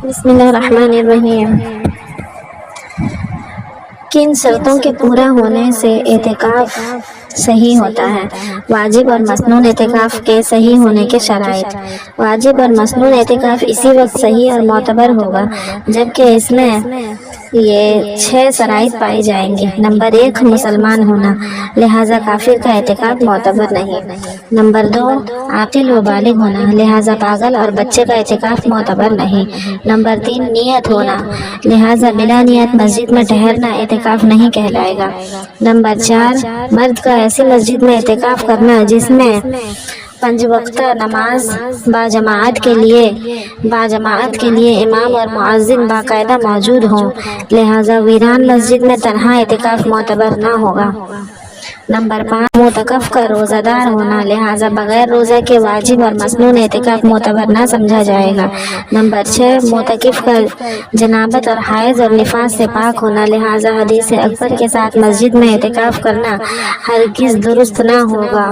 بسم اللہ الرحمن الرحیم۔ کن شرطوں کے پورا ہونے سے اعتکاف صحیح ہوتا ہے؟ واجب اور مسنون اعتکاف کے صحیح ہونے کے شرائط۔ واجب اور مسنون اعتکاف اسی وقت صحیح اور معتبر ہوگا جبکہ اس میں یہ 6 شرائط پائی جائیں گی۔ نمبر 1، مسلمان ہونا، لہذا کافر کا اعتکاف معتبر نہیں۔ نمبر 2، عاقل و بالغ ہونا، لہذا پاگل اور بچے کا اعتکاف معتبر نہیں۔ نمبر 3، نیت ہونا، لہذا بلا نیت مسجد میں ٹھہرنا اعتکاف نہیں کہلائے گا۔ نمبر 4، مرد کا ایسی مسجد میں اعتکاف کرنا جس میں 5 وقتہ نماز باجماعت کے لیے امام اور مؤذن باقاعدہ موجود ہوں، لہذا ویران مسجد میں تنہا اعتکاف معتبر نہ ہوگا۔ نمبر 5، معتکف کا روزہ دار ہونا، لہذا بغیر روزہ کے واجب اور مسنون اعتکاف معتبر نہ سمجھا جائے گا۔ نمبر 6، معتکف کا جنابت اور حیض اور نفاس سے پاک ہونا، لہذا حدیث اکبر کے ساتھ مسجد میں اعتکاف کرنا ہرگز درست نہ ہوگا۔